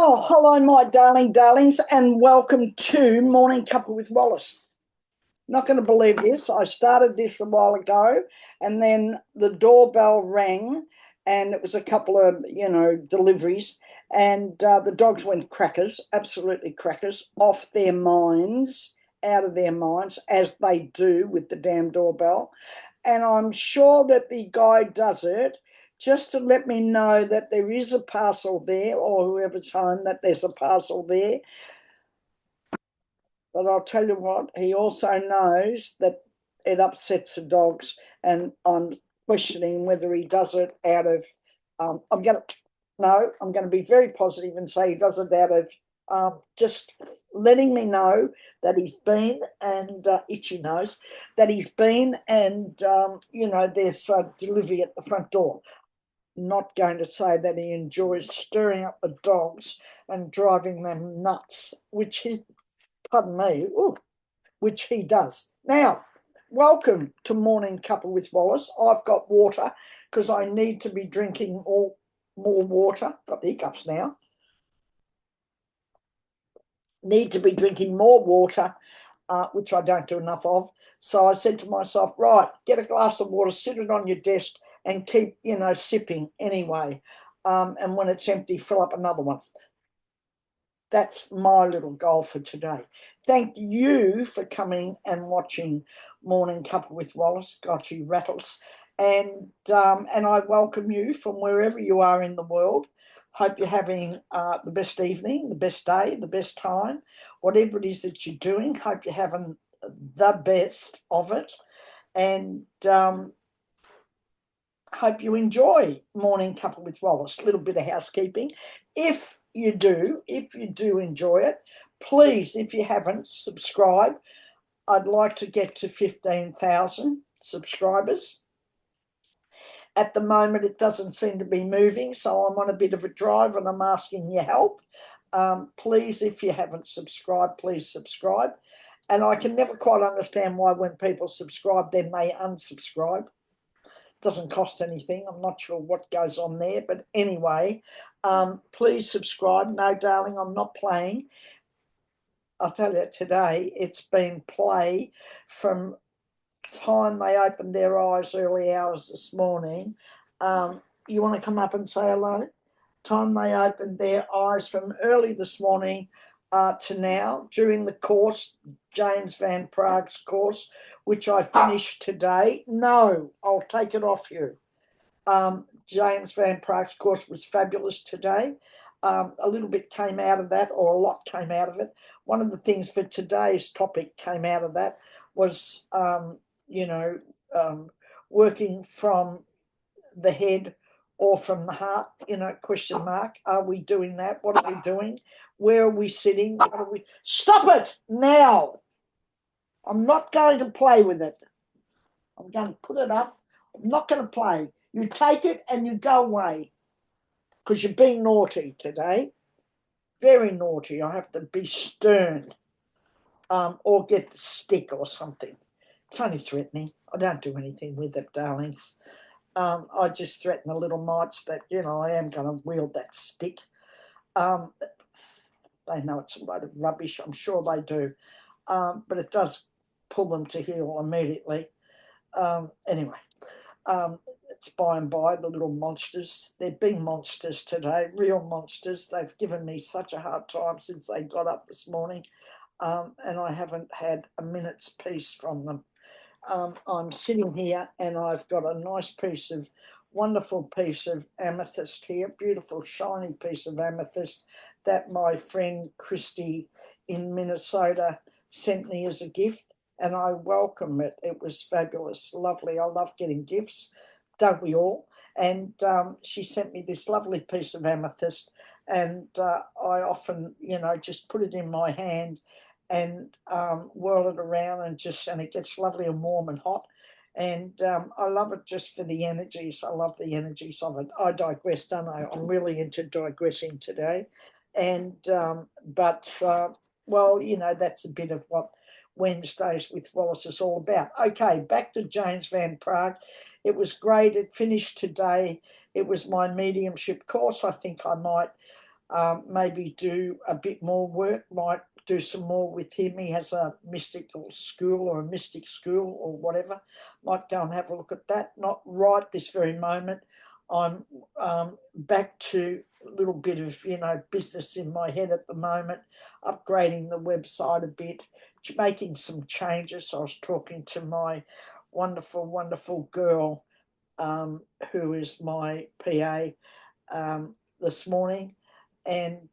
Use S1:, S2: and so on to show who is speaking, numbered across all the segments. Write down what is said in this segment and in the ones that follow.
S1: Oh, hello, my darlings, and welcome to Morning Couple with Wallace. Not going to believe this. I started this a while ago, and then the doorbell rang, and it was a couple of, deliveries, and the dogs went crackers, absolutely crackers, off their minds, out of their minds, as they do with the damn doorbell. And I'm sure that the guy does it just to let me know that there is a parcel there, or whoever's home, that there's a parcel there. But I'll tell you what, he also knows that it upsets the dogs, and I'm questioning whether he does it out of. I'm going to no, I'm going to be very positive and say he does it out of just letting me know that he's been, and Itchy knows that he's been, and there's a delivery at the front door. Not going to say that he enjoys stirring up the dogs and driving them nuts, which he, pardon me, which he does. Now, welcome to Morning Couple with Wallace. I've got water because I need to be drinking more water. Got the hiccups now. Need to be drinking more water, which I don't do enough of. So I said to myself, right, get a glass of water, sit it on your desk, and keep, sipping anyway. And when it's empty, fill up another one. That's my little goal for today. Thank you for coming and watching Morning Couple with Wallace. Got you rattles. And I welcome you from wherever you are in the world. Hope you're having the best evening, the best day, the best time, whatever it is that you're doing. Hope you're having the best of it. And hope you enjoy Morning Couple with Wallace. A little bit of housekeeping. If you do enjoy it, please, if you haven't, subscribe. I'd like to get to 15,000 subscribers. At the moment, it doesn't seem to be moving, so I'm on a bit of a drive and I'm asking your help. Please, if you haven't subscribed, please subscribe. And I can never quite understand why when people subscribe, then they unsubscribe. Doesn't cost anything. I'm not sure what goes on there, but anyway, please subscribe. No, darling, I'm not playing. I'll tell you, today it's been play from time they opened their eyes early hours this morning. You want to come up and say hello? Time they opened their eyes from early this morning to now, during the course, James Van Praag's course, which I finished today. No, I'll take it off you. James Van Praag's course was fabulous today. A little bit came out of that, or a lot came out of it. One of the things for today's topic came out of that was, working from the head or from the heart, question mark. Are we doing that? What are we doing? Where are we sitting? What are we? Stop it now. I'm not going to play with it. I'm going to put it up. I'm not going to play. You take it and you go away because you're being naughty today. Very naughty. I have to be stern, or get the stick or something. It's only threatening. I don't do anything with it, darlings. I just threaten the little mites that, I am going to wield that stick. They know it's a load of rubbish. I'm sure they do. But it does pull them to heel immediately. Anyway, it's by and by, the little monsters. They've been monsters today, real monsters. They've given me such a hard time since they got up this morning, and I haven't had a minute's peace from them. I'm sitting here and I've got a nice wonderful piece of amethyst here, beautiful shiny piece of amethyst that my friend Christy in Minnesota sent me as a gift, and I welcome it. It was fabulous, lovely. I love getting gifts, don't we all? And she sent me this lovely piece of amethyst, and I often, just put it in my hand and whirl it around, and it gets lovely and warm and hot. And I love it just for the energies. I love the energies of it. I digress, don't I? I'm really into digressing today. And that's a bit of what Wednesdays with Wallace is all about. Okay, back to James Van Praag. It was great. It finished today. It was my mediumship course. I think I might maybe do a bit more work, might do some more with him. He has a mystical school or a mystic school or whatever. Might go and have a look at that. Not right this very moment. I'm back to a little bit of, business in my head at the moment, upgrading the website a bit, making some changes. I was talking to my wonderful, wonderful girl, who is my PA, this morning, and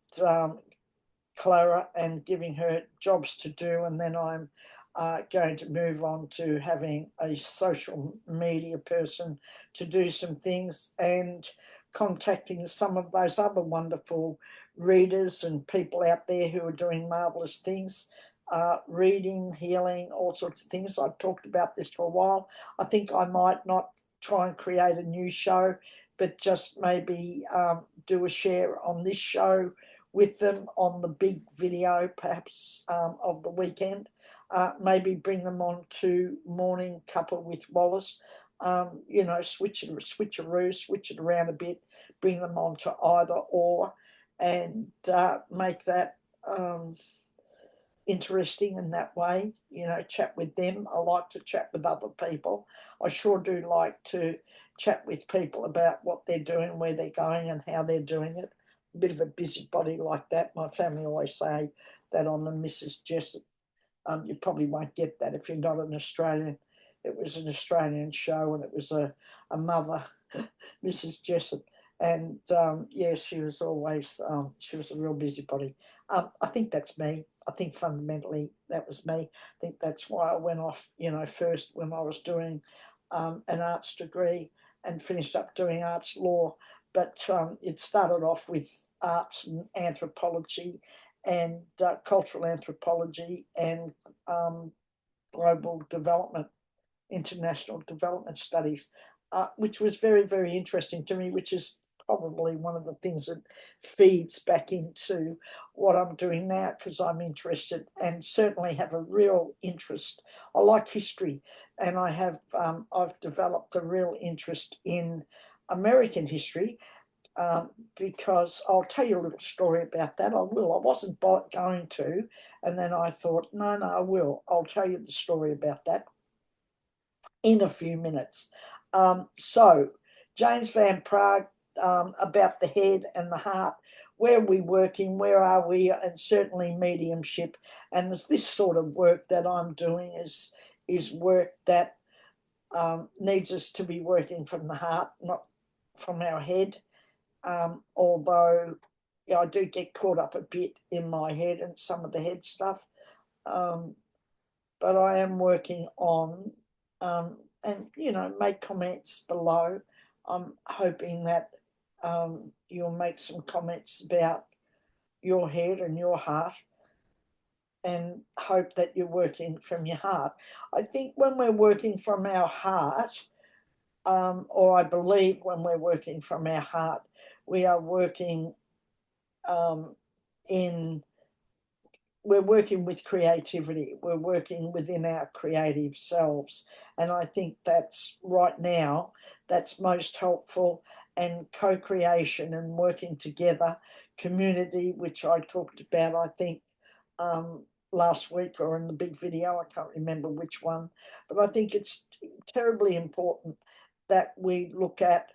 S1: Clara, and giving her jobs to do. And then I'm going to move on to having a social media person to do some things, and contacting some of those other wonderful readers and people out there who are doing marvelous things, reading, healing, all sorts of things. I've talked about this for a while. I think I might not try and create a new show, but just maybe do a share on this show with them on the big video, perhaps, of the weekend. Maybe bring them on to Morning Couple with Wallace. Switch it around a bit, bring them on to either or, and make that interesting in that way. Chat with them. I like to chat with other people. I sure do like to chat with people about what they're doing, where they're going, and how they're doing it. A bit of a busybody like that. My family always say that I'm a Mrs. Jessup. You probably won't get that if you're not an Australian. It was an Australian show, and it was a mother, Mrs. Jessup. And yeah, she was always, she was a real busybody. I think that's me. I think fundamentally that was me. I think that's why I went off, first when I was doing an arts degree, and finished up doing arts law. But it started off with arts and anthropology, and cultural anthropology, and global development, international development studies, which was very, very interesting to me, which is probably one of the things that feeds back into what I'm doing now, because I'm interested and certainly have a real interest. I like history, and I've developed a real interest in American history, because I'll tell you a little story about that. I will. I wasn't going to, and then I thought, no, I will. I'll tell you the story about that in a few minutes. So, James Van Praagh, about the head and the heart. Where are we working? Where are we? And certainly mediumship. And this sort of work that I'm doing is work that needs us to be working from the heart, not from our head. Although I do get caught up a bit in my head and some of the head stuff. But I am working on, and make comments below. I'm hoping that you'll make some comments about your head and your heart, and hope that you're working from your heart. I think when we're working from our heart, or I believe when we're working from our heart, we are working in we're working with creativity. We're working within our creative selves. And I think that's right now, that's most helpful. And co-creation and working together, community, which I talked about, I think, last week or in the big video, I can't remember which one, but I think it's terribly important that we look at,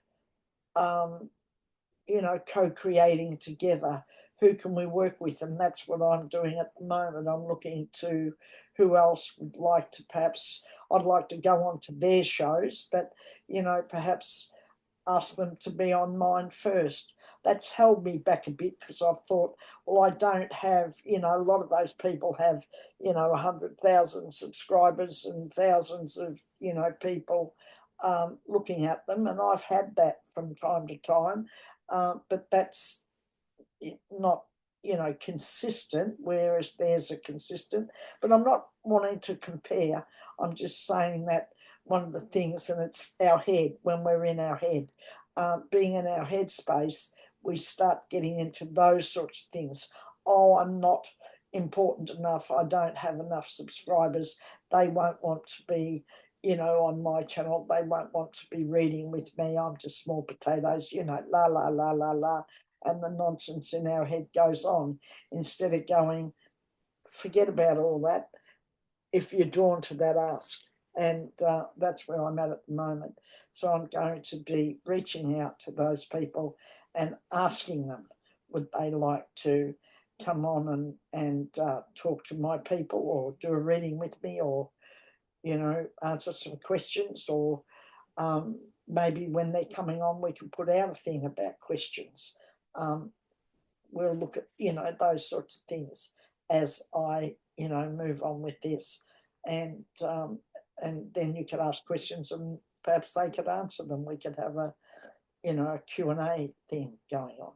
S1: co-creating together. Who can we work with? And that's what I'm doing at the moment. I'm looking to who else would like to, perhaps I'd like to go on to their shows, but perhaps ask them to be on mine first. That's held me back a bit, because I've thought, well, I don't have, a lot of those people have, 100,000 subscribers and thousands of, people looking at them. And I've had that from time to time, but that's not, consistent, whereas theirs are consistent. But I'm not wanting to compare. I'm just saying that one of the things, and it's our head, when we're in our head, being in our head space, we start getting into those sorts of things. Oh, I'm not important enough. I don't have enough subscribers. They won't want to be, on my channel. They won't want to be reading with me. I'm just small potatoes, la, la, la, la, la. and the nonsense in our head goes on, instead of going, forget about all that. If you're drawn to that, ask. And that's where I'm at the moment. So I'm going to be reaching out to those people and asking them, would they like to come on and talk to my people, or do a reading with me, or, answer some questions, or maybe when they're coming on, we can put out a thing about questions. We'll look at, those sorts of things as I, move on with this. And then you could ask questions and perhaps they could answer them. We could have a Q&A thing going on.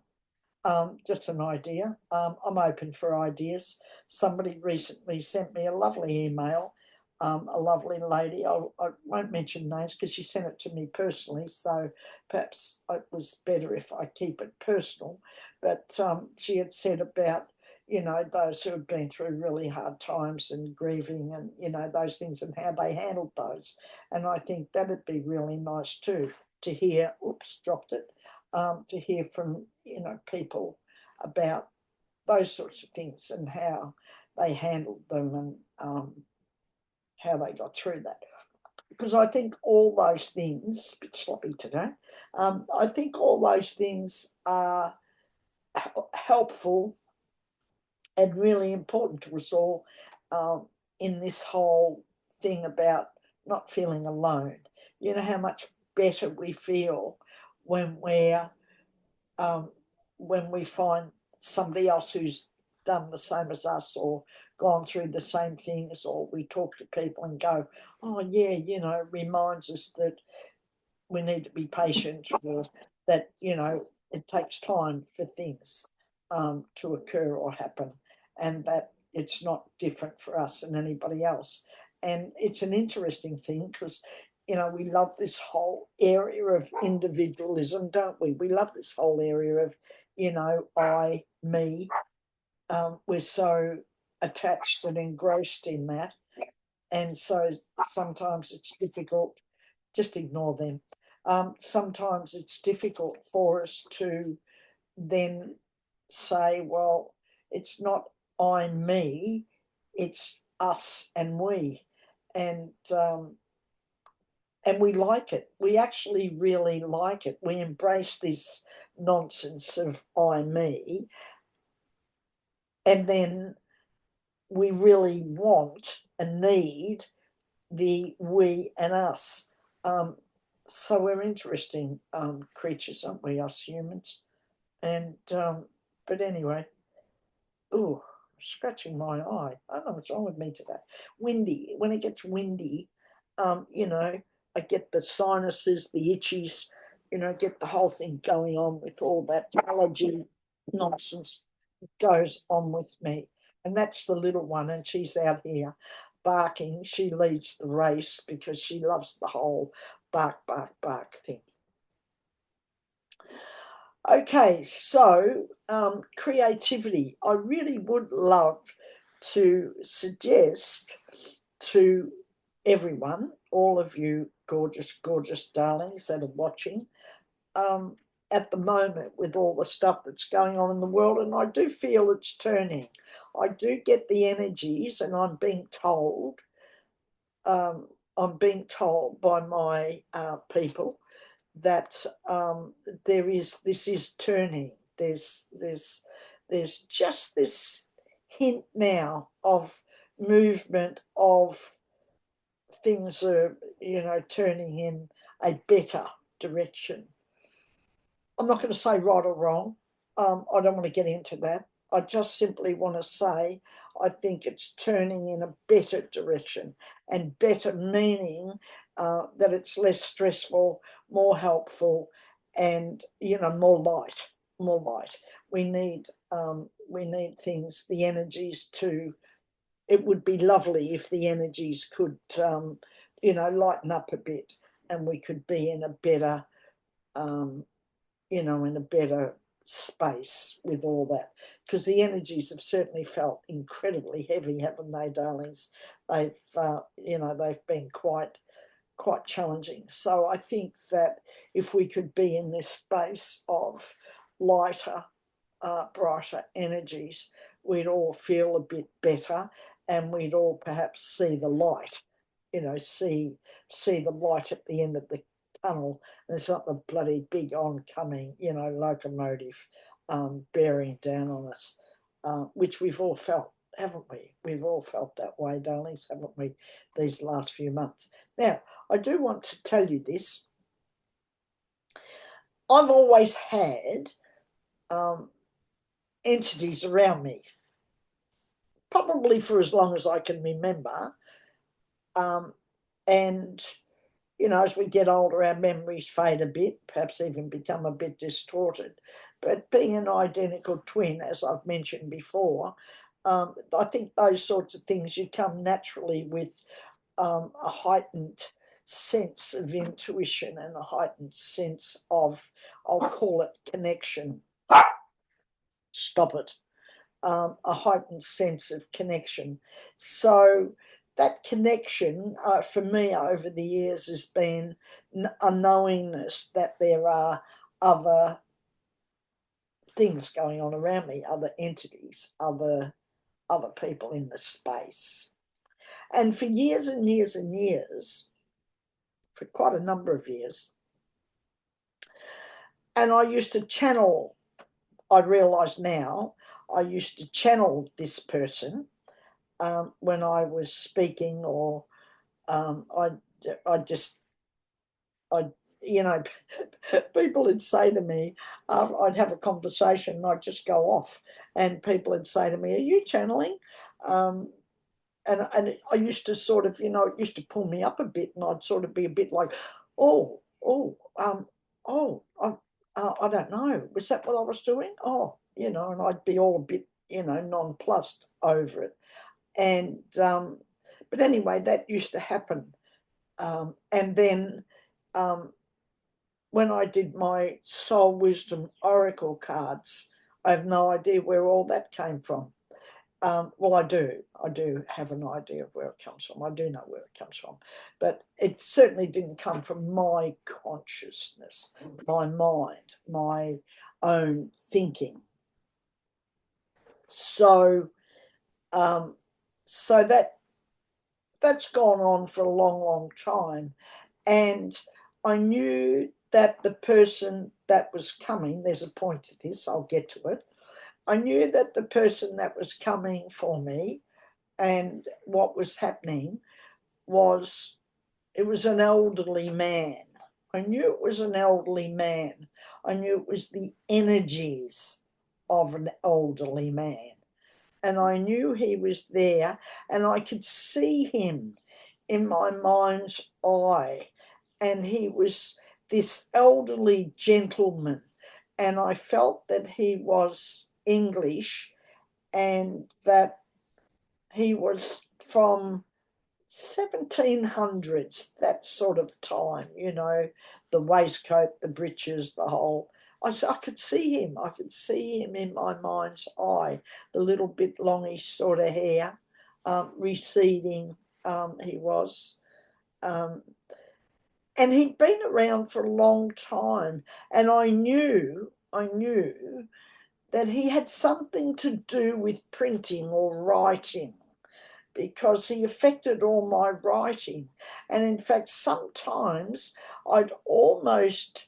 S1: Just an idea. I'm open for ideas. Somebody recently sent me a lovely email, a lovely lady. I won't mention names because she sent it to me personally, so perhaps it was better if I keep it personal. But she had said about, those who have been through really hard times and grieving and, those things, and how they handled those. And I think that'd be really nice too, to hear, dropped it, to hear from, people about those sorts of things and how they handled them, and how they got through that. Because I think all those things, a bit sloppy today, I think all those things are helpful and really important to us all, in this whole thing about not feeling alone. You know how much better we feel when we find somebody else who's done the same as us, or gone through the same things, or we talk to people and go, oh yeah, it reminds us that we need to be patient, or that, it takes time for things to occur or happen, and that it's not different for us than anybody else. And it's an interesting thing because, we love this whole area of individualism, don't we? We love this whole area of, I, me. We're so attached and engrossed in that. And so sometimes it's difficult, just ignore them. Sometimes it's difficult for us to then say, well, it's not I, me, it's us and we. And we like it. We actually really like it. We embrace this nonsense of I, me, and then we really want and need the we and us. So we're interesting creatures, aren't we, us humans? And but anyway, oh, scratching my eye. I don't know what's wrong with me today. Windy. When it gets windy, I get the sinuses, the itchies, get the whole thing going on with all that allergy nonsense goes on with me. And that's the little one, and she's out here barking. She leads the race because she loves the whole bark, bark, bark thing. Okay, so creativity. I really would love to suggest to everyone, all of you gorgeous, gorgeous darlings that are watching, at the moment with all the stuff that's going on in the world, and I do feel it's turning. I do get the energies, and I'm being told by my people that this is turning. There's just this hint now of movement, of things are turning in a better direction. I'm not going to say right or wrong. I don't want to get into that. I just simply want to say I think it's turning in a better direction, and better meaning that it's less stressful, more helpful, and more light. More light. We need things, the energies to. It would be lovely if the energies could, lighten up a bit, and we could be in a better, in a better space with all that, because the energies have certainly felt incredibly heavy, haven't they, darlings? They've been quite challenging. So I think that if we could be in this space of lighter, brighter energies, we'd all feel a bit better, and we'd all perhaps see the light, see the light at the end of the tunnel, and it's not the bloody big oncoming, locomotive bearing down on us, which we've all felt, haven't we? We've all felt that way, darlings, haven't we, these last few months? Now, I do want to tell you this. I've always had entities around me, probably for as long as I can remember. And, as we get older, our memories fade a bit, perhaps even become a bit distorted. But being an identical twin, as I've mentioned before, I think those sorts of things, you come naturally with a heightened sense of intuition and a heightened sense of, I'll call it connection. Stop it. A heightened sense of connection. So that connection for me over the years has been a knowingness that there are other things going on around me, other entities, other people in the space. And for years and years and years, for quite a number of years, and I used to channel, I realise now, I used to channel this person when I was speaking, or people would say to me, I'd have a conversation and I'd just go off, and people would say to me, "Are you channeling?" And I used to sort of, it used to pull me up a bit, and I'd sort of be a bit like, I don't know. Was that what I was doing? And I'd be all a bit, nonplussed over it. And, but anyway, that used to happen. And then when I did my Soul Wisdom Oracle cards, I have no idea where all that came from. Well, I do have an idea of where it comes from. I do know where it comes from, but it certainly didn't come from my consciousness, my mind, my own thinking. So, that's gone on for a long, long time, and I knew that the person that was coming, there's a point to this, I'll get to it. I knew that the person that was coming for me and what was happening was, it was an elderly man. I knew it was an elderly man. I knew it was the energies of an elderly man. And I knew he was there, and I could see him in my mind's eye. And he was this elderly gentleman, and I felt that he was English, and that he was from 1700s, that sort of time, the waistcoat, the breeches, the whole. I could see him. I could see him in my mind's eye, the little bit longish sort of hair, receding. He was. And he'd been around for a long time, and I knew that he had something to do with printing or writing, because he affected all my writing. And in fact, sometimes I'd almost,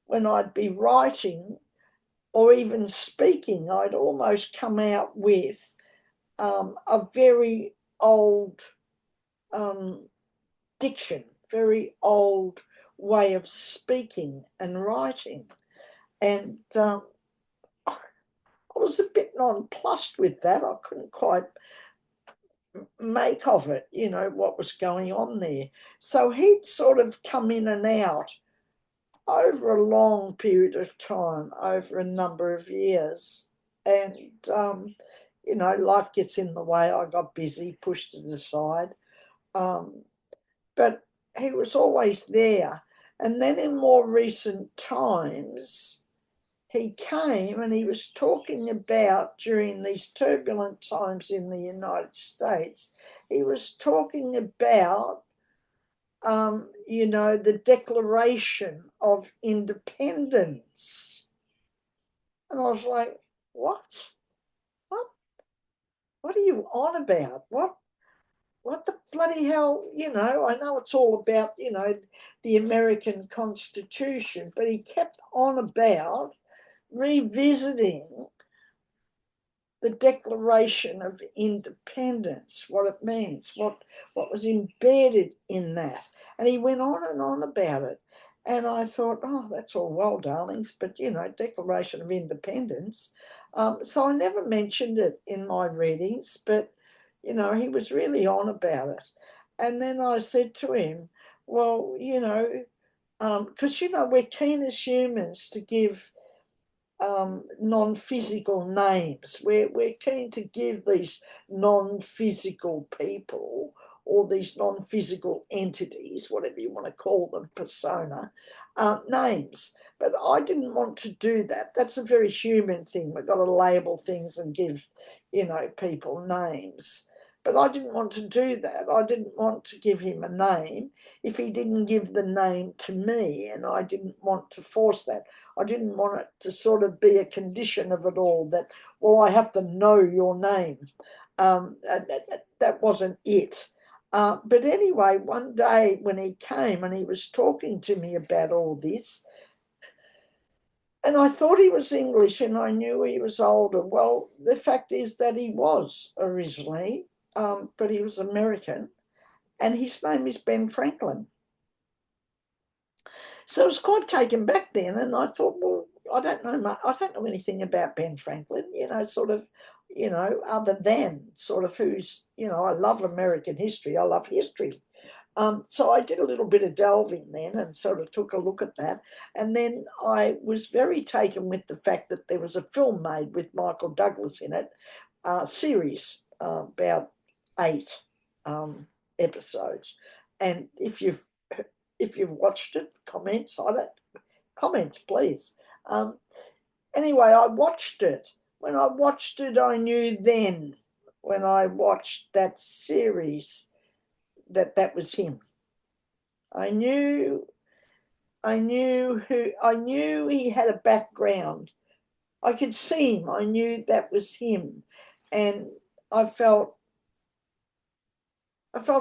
S1: when I'd be writing or even speaking, I'd almost come out with a very old diction, very old way of speaking and writing. And I was a bit nonplussed with that. I couldn't quite make of it, what was going on there. So he'd sort of come in and out over a long period of time, over a number of years. And, life gets in the way. I got busy, pushed it aside. But he was always there. And then in more recent times, he came and he was talking about, during these turbulent times in the United States, he was talking about, the Declaration of Independence. And I was like, what? What? What are you on about? What the bloody hell, I know it's all about, the American Constitution, but he kept on about revisiting the Declaration of Independence, what it means, what was embedded in that. And he went on about it. And I thought, oh, that's all well, darlings, but, Declaration of Independence. So I never mentioned it in my readings, but, he was really on about it. And then I said to him, well, because, we're keen as humans to give non-physical names. We're keen to give these non-physical people or these non-physical entities, whatever you want to call them, persona, names. But I didn't want to do that. That's a very human thing. We've got to label things and give, people names. But I didn't want to do that. I didn't want to give him a name if he didn't give the name to me, and I didn't want to force that. I didn't want it to sort of be a condition of it all that, well, I have to know your name. That wasn't it. But anyway, one day when he came and he was talking to me about all this, and I thought he was English and I knew he was older. Well, the fact is that he was originally, but he was American, and his name is Ben Franklin. So I was quite taken back then, and I thought, well, I don't know anything about Ben Franklin, other than sort of who's, I love American history. I love history. So I did a little bit of delving then and sort of took a look at that. And then I was very taken with the fact that there was a film made with Michael Douglas in it, series, about 8 episodes. And if you've watched it, comments on it, comments, please. Anyway, I watched it. When I watched it, I knew then, when I watched that series, that was him. I knew he had a background. I could see him. I knew that was him. And I felt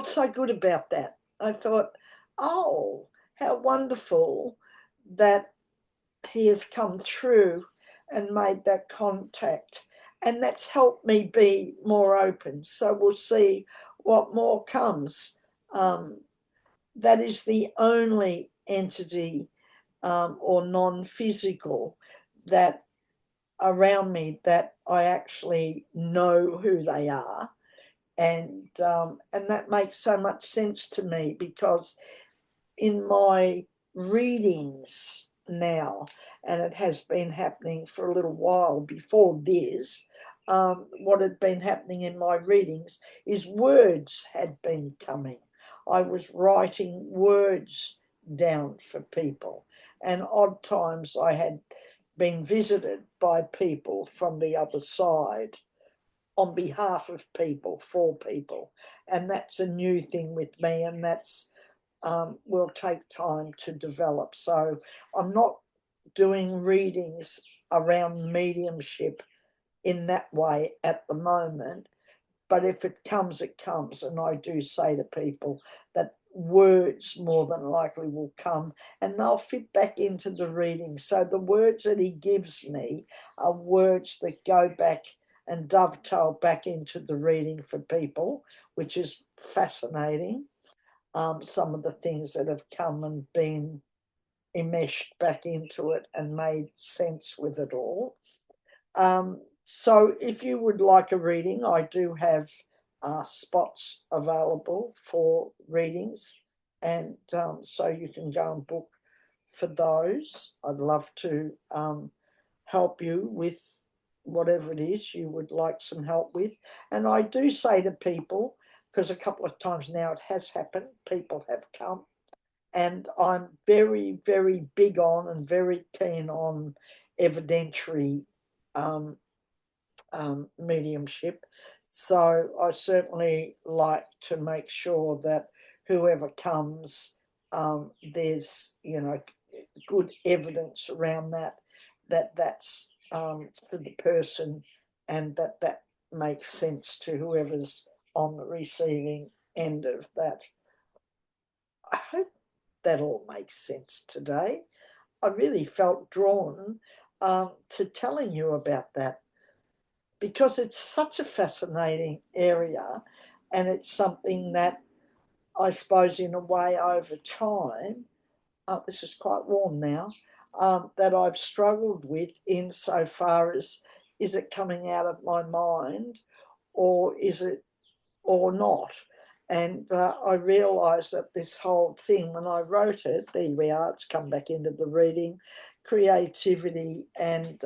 S1: so good about that. I thought, oh, how wonderful that he has come through and made that contact. And that's helped me be more open. So we'll see what more comes. That is the only entity or non-physical that around me that I actually know who they are. And that makes so much sense to me, because in my readings now, and it has been happening for a little while before this, what had been happening in my readings is words had been coming. I was writing words down for people, and odd times I had been visited by people from the other side on behalf of people, for people. And that's a new thing with me, and that's will take time to develop. So I'm not doing readings around mediumship in that way at the moment. But if it comes, it comes. And I do say to people that words more than likely will come, and they'll fit back into the reading. So the words that he gives me are words that go back and dovetail back into the reading for people, which is fascinating. Some of the things that have come and been enmeshed back into it and made sense with it all. So if you would like a reading, I do have spots available for readings, and so you can go and book for those. I'd love to help you with whatever it is you would like some help with. And I do say to people, because a couple of times now it has happened, people have come, and I'm very, very big on and very keen on evidentiary mediumship. So I certainly like to make sure that whoever comes, there's good evidence around that's for the person, and that makes sense to whoever's on the receiving end of that. I hope that all makes sense today. I really felt drawn to telling you about that because it's such a fascinating area, and it's something that I suppose in a way over time, this is quite warm now, that I've struggled with insofar as, is it coming out of my mind or is it or not? And I realised that this whole thing, when I wrote it, there we are, it's come back into the reading, creativity, and,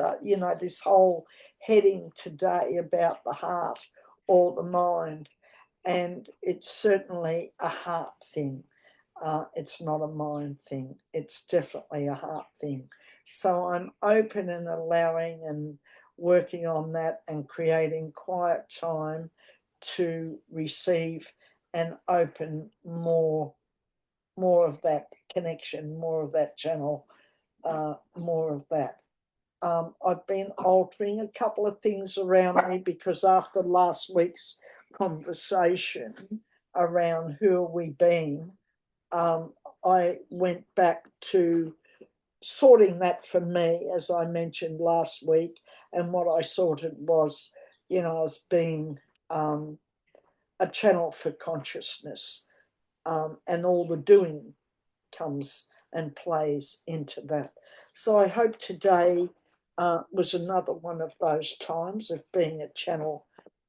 S1: this whole heading today about the heart or the mind. And it's certainly a heart thing. It's not a mind thing. It's definitely a heart thing. So I'm open and allowing and working on that and creating quiet time to receive and open more of that connection, more of that channel, more of that. I've been altering a couple of things around me because after last week's conversation around who are we being, I went back to sorting that for me, as I mentioned last week, and what I sorted was, as being a channel for consciousness, and all the doing comes and plays into that. So I hope today was another one of those times of being a channel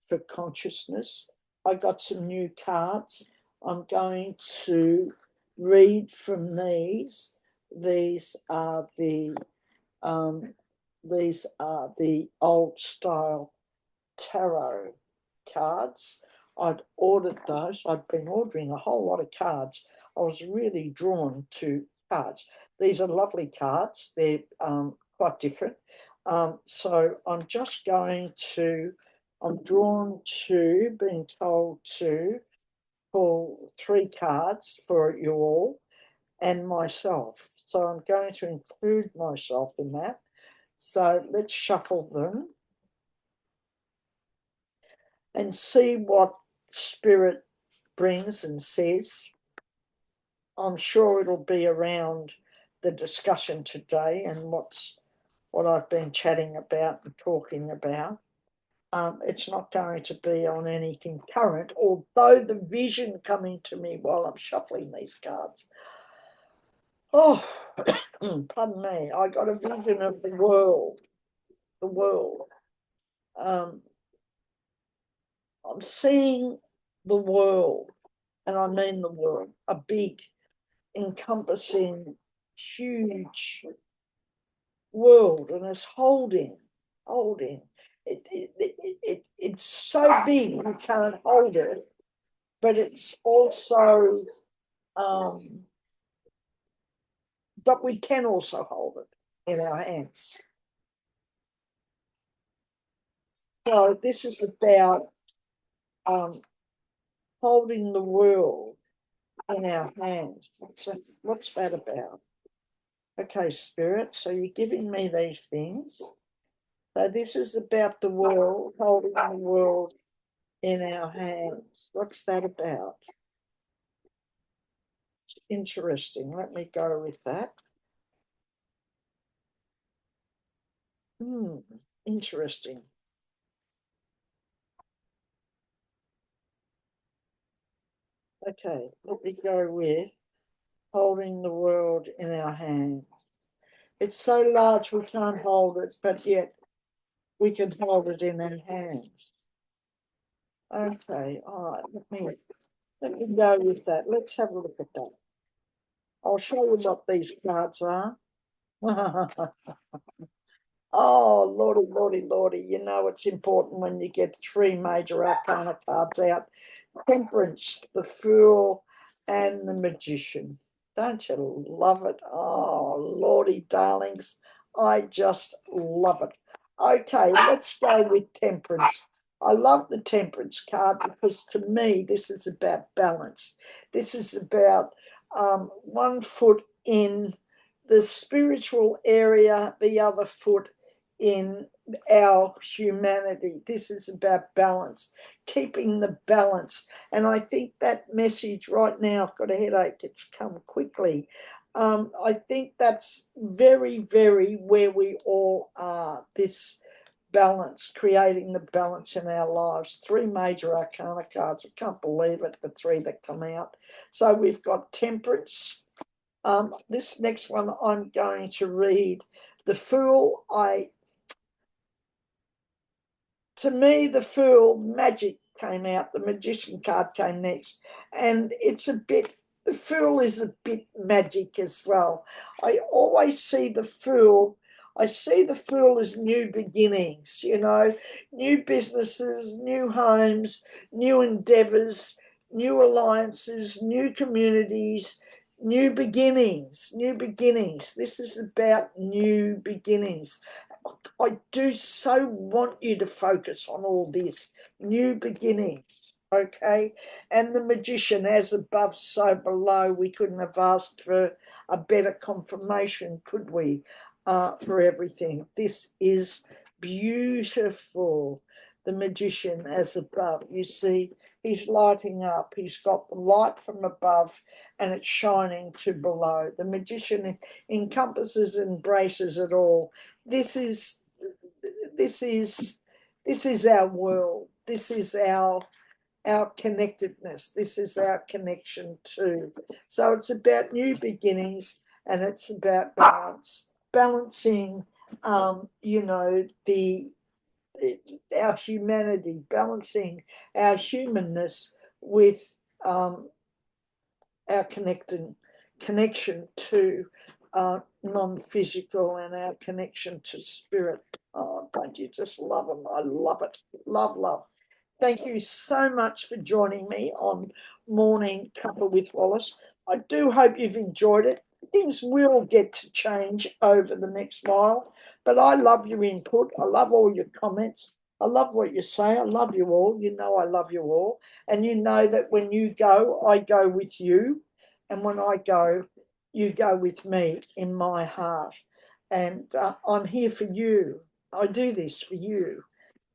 S1: for consciousness. I got some new cards. I'm going to read from these. These are the old style tarot cards. I'd ordered those. I'd been ordering a whole lot of cards. I was really drawn to cards. These are lovely cards. They're quite different. So I'm just I'm drawn to, being told to pull 3 cards for you all and myself. So I'm going to include myself in that. So let's shuffle them and see what Spirit brings and says. I'm sure it'll be around the discussion today and what I've been chatting about and talking about. It's not going to be on anything current, although the vision coming to me while I'm shuffling these cards. Oh, pardon me. I got a vision of the world. The world. I'm seeing the world, and I mean the world, a big, encompassing, huge world, and it's holding. It's so big you can't hold it, but it's also, but we can also hold it in our hands. So this is about holding the world in our hands. What's that about? Okay, Spirit, so you're giving me these things. So this is about the world, holding the world in our hands. What's that about? Interesting. Let me go with that. Interesting. Okay, let me go with holding the world in our hands. It's so large we can't hold it, but yet we can hold it in our hands. Okay, all right, let me go with that. Let's have a look at that. I'll show you what these cards are. Oh, lordy, lordy, lordy. You know it's important when you get 3 major arcana cards out. Temperance, the Fool, and the Magician. Don't you love it? Oh, lordy darlings, I just love it. Okay, let's go with Temperance. I love the Temperance card because to me this is about balance. This is about 1 foot in the spiritual area, the other foot in our humanity. This is about balance, keeping the balance. And I think that message right now, I've got a headache, it's come quickly. I think that's very, very where we all are, this balance, creating the balance in our lives. 3 major arcana cards. I can't believe it, the 3 that come out. So we've got Temperance. This next one I'm going to read. The Fool. To me, the Fool, magic came out. The Magician card came next. And it's a bit, the Fool is a bit magic as well. I always see the Fool, I see the Fool as new beginnings, you know, new businesses, new homes, new endeavors, new alliances, new communities, new beginnings, new beginnings. This is about new beginnings. I do so want you to focus on all this, new beginnings, okay? And the Magician, as above, so below. We couldn't have asked for a better confirmation, could we, for everything? This is beautiful. The Magician, as above. You see, he's lighting up. He's got the light from above and it's shining to below. The Magician encompasses, embraces it all. This is our world. This is our connectedness. This is our connection too. So it's about new beginnings and it's about balance, balancing, you know, our humanity, balancing our humanness with our connection to non-physical and our connection to spirit. Oh, don't you just love them? I love it. Love, love. Thank you so much for joining me on Morning Cuppa with Wallace. I do hope you've enjoyed it. Things will get to change over the next while, but I love your input. I love all your comments. I love what you say. I love you all. You know I love you all. And you know that when you go, I go with you. And when I go, you go with me in my heart. And I'm here for you. I do this for you.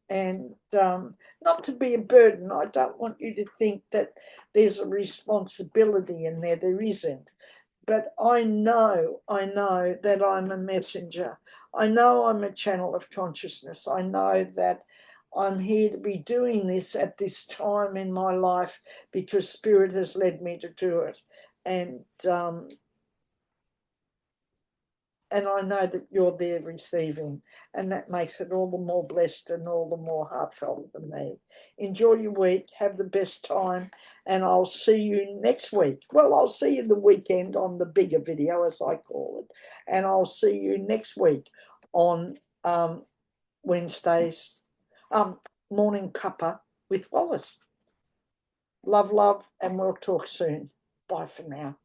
S1: And not to be a burden. I don't want you to think that there's a responsibility in there. There isn't. But I know that I'm a messenger. I know I'm a channel of consciousness. I know that I'm here to be doing this at this time in my life because Spirit has led me to do it. And I know that you're there receiving, and that makes it all the more blessed and all the more heartfelt for me. Enjoy your week, have the best time, and I'll see you next week. Well, I'll see you the weekend on the bigger video, as I call it, and I'll see you next week on Wednesday's Morning Cuppa with Wallace. Love, love, and we'll talk soon. Bye for now.